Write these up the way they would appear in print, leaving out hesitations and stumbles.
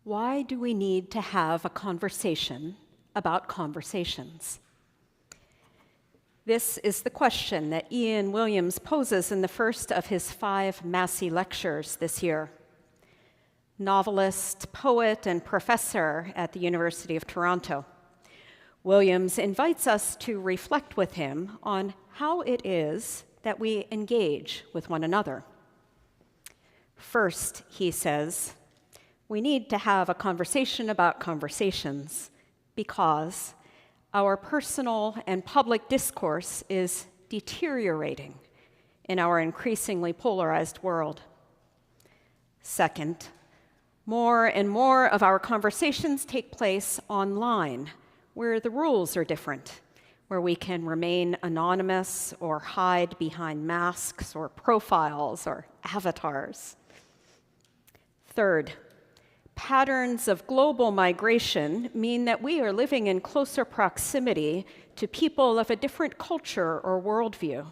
Why do we need to have a conversation about conversations? This is the question that Ian Williams poses in the first of his 5 Massey lectures this year. Novelist, poet, and professor at the University of Toronto, Williams invites us to reflect with him on how it is that we engage with one another. First, he says, we need to have a conversation about conversations because our personal and public discourse is deteriorating in our increasingly polarized world. Second, more and more of our conversations take place online, where the rules are different, where we can remain anonymous or hide behind masks or profiles or avatars. Third, patterns of global migration mean that we are living in closer proximity to people of a different culture or worldview.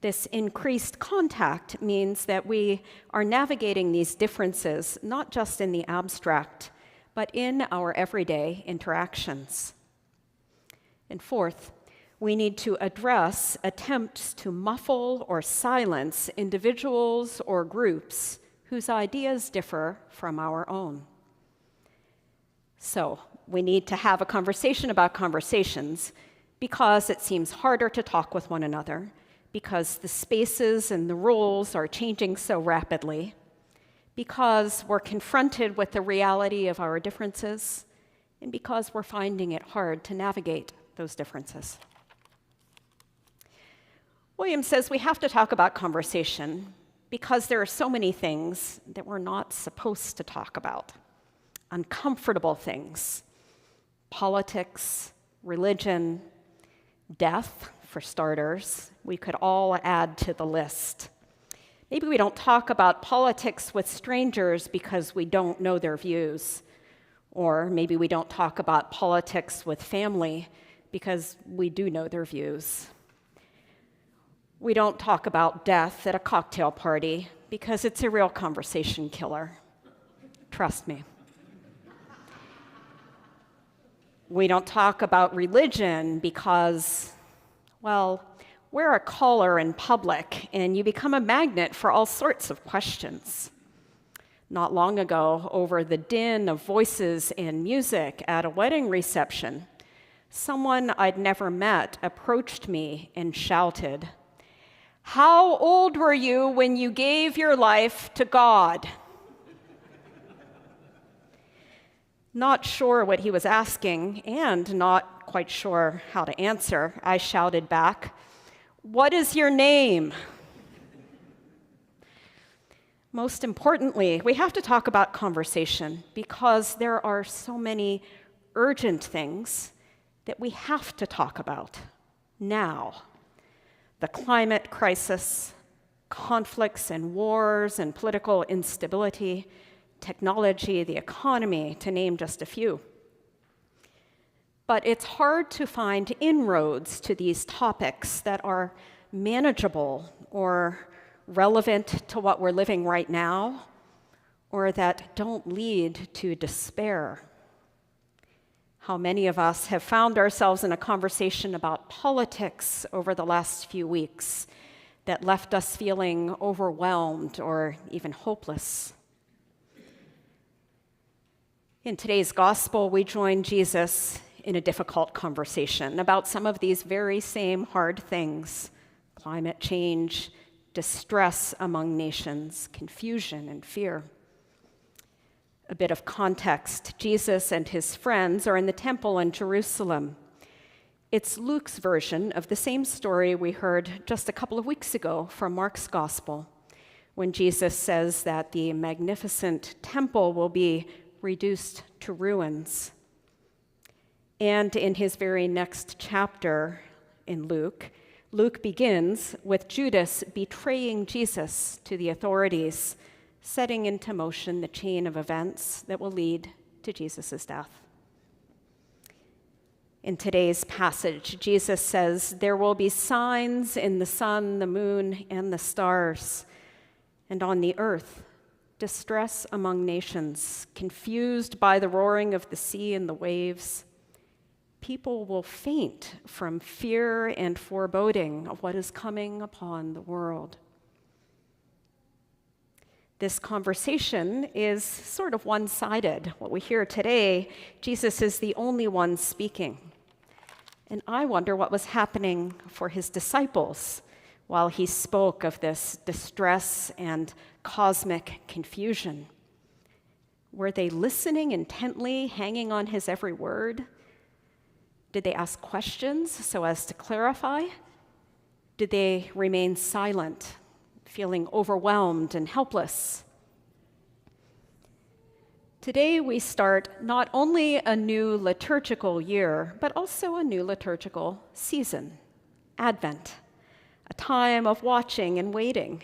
This increased contact means that we are navigating these differences not just in the abstract, but in our everyday interactions. And fourth, we need to address attempts to muffle or silence individuals or groups whose ideas differ from our own. So, we need to have a conversation about conversations because it seems harder to talk with one another, because the spaces and the rules are changing so rapidly, because we're confronted with the reality of our differences, and because we're finding it hard to navigate those differences. Williams says we have to talk about conversation because there are so many things that we're not supposed to talk about. Uncomfortable things, politics, religion, death, for starters. We could all add to the list. Maybe we don't talk about politics with strangers because we don't know their views. Or maybe we don't talk about politics with family because we do know their views. We don't talk about death at a cocktail party because it's a real conversation killer. Trust me. We don't talk about religion because, well, wear a collar in public and you become a magnet for all sorts of questions. Not long ago, over the din of voices and music at a wedding reception, someone I'd never met approached me and shouted, "How old were you when you gave your life to God?" Not sure what he was asking and not quite sure how to answer, I shouted back, "What is your name?" Most importantly, we have to talk about conversation because there are so many urgent things that we have to talk about now. The climate crisis, conflicts and wars and political instability, technology, the economy, to name just a few. But it's hard to find inroads to these topics that are manageable or relevant to what we're living right now, or that don't lead to despair. How many of us have found ourselves in a conversation about politics over the last few weeks that left us feeling overwhelmed or even hopeless? In today's gospel, we join Jesus in a difficult conversation about some of these very same hard things: climate change, distress among nations, confusion and fear. A bit of context: Jesus and his friends are in the temple in Jerusalem. It's Luke's version of the same story we heard just a couple of weeks ago from Mark's gospel, when Jesus says that the magnificent temple will be reduced to ruins. And in his very next chapter in Luke, Luke begins with Judas betraying Jesus to the authorities, setting into motion the chain of events that will lead to Jesus' death. In today's passage, Jesus says, "There will be signs in the sun, the moon, and the stars, and on the earth, distress among nations, confused by the roaring of the sea and the waves. People will faint from fear and foreboding of what is coming upon the world. This conversation is sort of one-sided. What we hear today, Jesus is the only one speaking. And I wonder what was happening for his disciples while he spoke of this distress and cosmic confusion. Were they listening intently, hanging on his every word? Did they ask questions so as to clarify? Did they remain silent, feeling overwhelmed and helpless? Today we start not only a new liturgical year, but also a new liturgical season, Advent, a time of watching and waiting.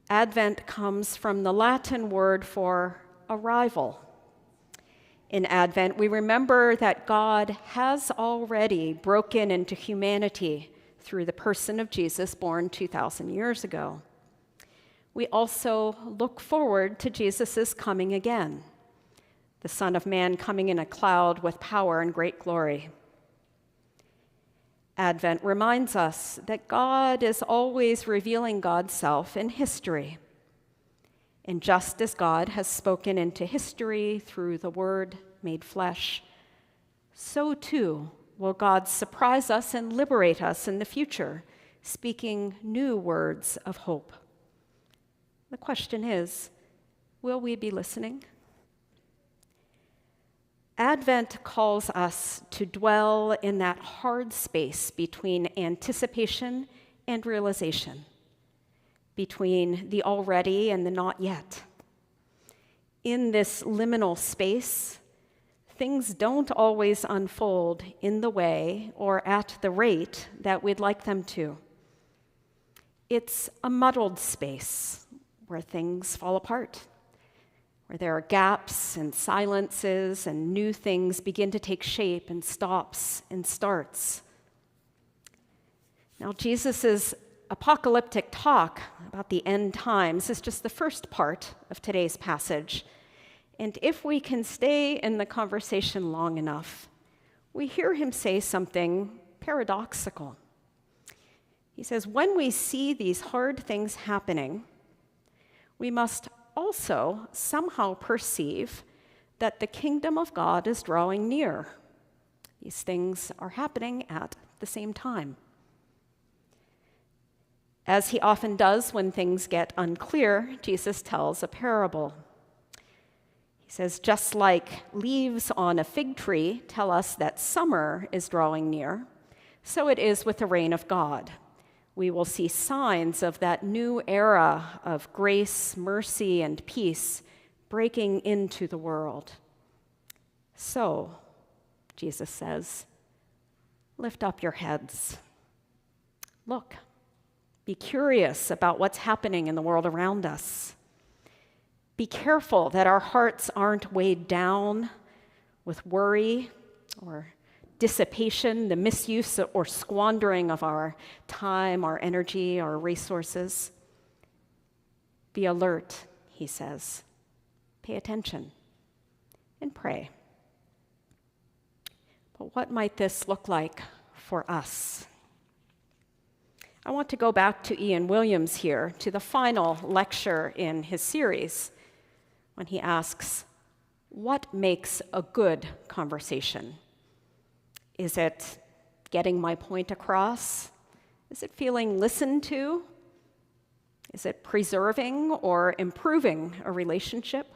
Advent comes from the Latin word for arrival. In Advent, we remember that God has already broken into humanity through the person of Jesus, born 2,000 years ago. We also look forward to Jesus' coming again, the Son of Man coming in a cloud with power and great glory. Advent reminds us that God is always revealing God's self in history. And just as God has spoken into history through the Word made flesh, so too will God surprise us and liberate us in the future, speaking new words of hope. The question is, will we be listening? Advent calls us to dwell in that hard space between anticipation and realization, between the already and the not yet. In this liminal space, things don't always unfold in the way or at the rate that we'd like them to. It's a muddled space where things fall apart, where there are gaps and silences and new things begin to take shape and stops and starts. Now, Jesus' apocalyptic talk about the end times is just the first part of today's passage. And if we can stay in the conversation long enough, we hear him say something paradoxical. He says, when we see these hard things happening, we must also somehow perceive that the kingdom of God is drawing near. These things are happening at the same time. As he often does when things get unclear, Jesus tells a parable. He says, just like leaves on a fig tree tell us that summer is drawing near, so it is with the reign of God. We will see signs of that new era of grace, mercy, and peace breaking into the world. So, Jesus says, lift up your heads. Look, be curious about what's happening in the world around us. Be careful that our hearts aren't weighed down with worry or dissipation, the misuse or squandering of our time, our energy, our resources. Be alert, he says. Pay attention and pray. But what might this look like for us? I want to go back to Ian Williams here, to the final lecture in his series, when he asks, what makes a good conversation? Is it getting my point across? Is it feeling listened to? Is it preserving or improving a relationship?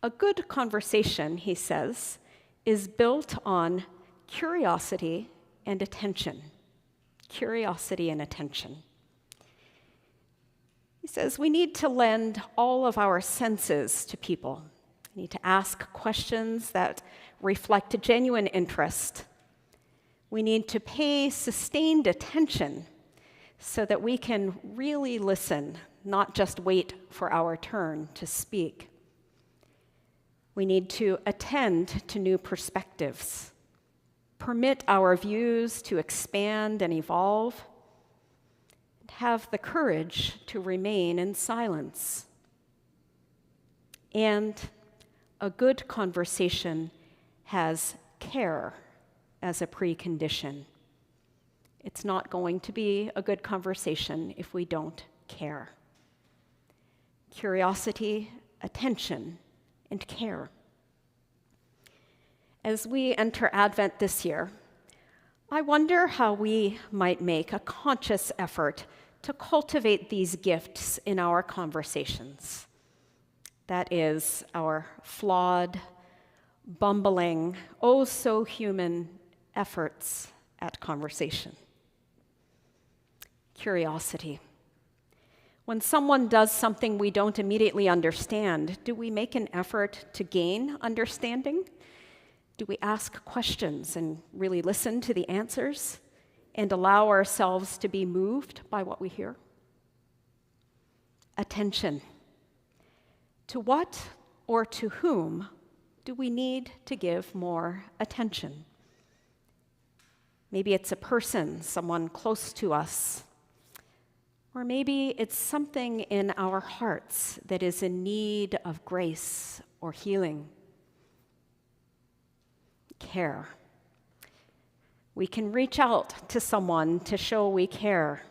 A good conversation, he says, is built on curiosity and attention. Curiosity and attention. He says we need to lend all of our senses to people. We need to ask questions that reflect a genuine interest. We need to pay sustained attention so that we can really listen, not just wait for our turn to speak. We need to attend to new perspectives, permit our views to expand and evolve, and have the courage to remain in silence. And a good conversation has care as a precondition. It's not going to be a good conversation if we don't care. Curiosity, attention, and care. As we enter Advent this year, I wonder how we might make a conscious effort to cultivate these gifts in our conversations. That is, our flawed, bumbling, oh so human efforts at conversation. Curiosity. When someone does something we don't immediately understand, do we make an effort to gain understanding? Do we ask questions and really listen to the answers and allow ourselves to be moved by what we hear? Attention. To what or to whom do we need to give more attention? Maybe it's a person, someone close to us. Or maybe it's something in our hearts that is in need of grace or healing. Care. We can reach out to someone to show we care.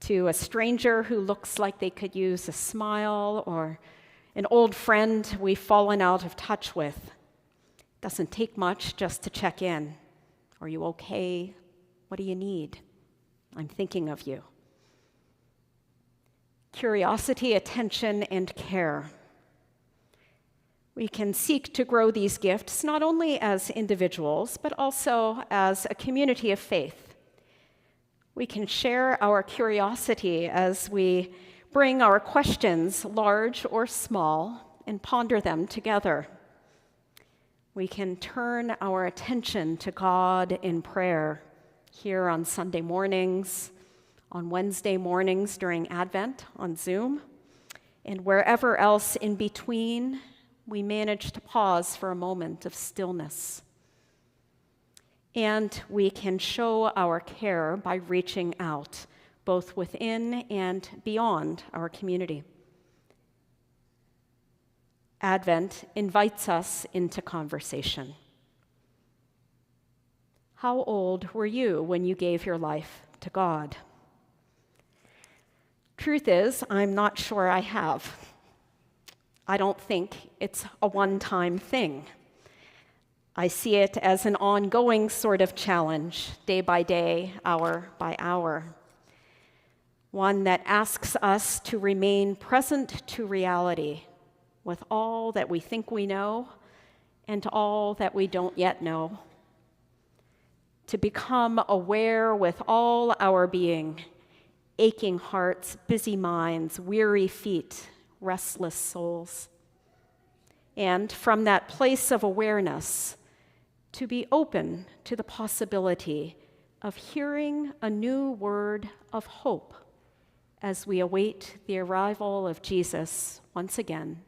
To a stranger who looks like they could use a smile, or an old friend we've fallen out of touch with. Doesn't take much just to check in. Are you okay? What do you need? I'm thinking of you. Curiosity, attention, and care. We can seek to grow these gifts not only as individuals, but also as a community of faith. We can share our curiosity as we bring our questions, large or small, and ponder them together. We can turn our attention to God in prayer here on Sunday mornings, on Wednesday mornings during Advent, on Zoom, and wherever else in between we manage to pause for a moment of stillness. And we can show our care by reaching out, both within and beyond our community. Advent invites us into conversation. How old were you when you gave your life to God? Truth is, I'm not sure I have. I don't think it's a one-time thing. I see it as an ongoing sort of challenge, day by day, hour by hour. One that asks us to remain present to reality with all that we think we know and all that we don't yet know. To become aware with all our being, aching hearts, busy minds, weary feet, restless souls. And from that place of awareness, to be open to the possibility of hearing a new word of hope as we await the arrival of Jesus once again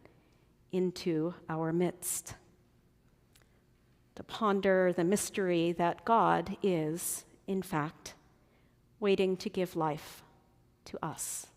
into our midst. To ponder the mystery that God is, in fact, waiting to give life to us.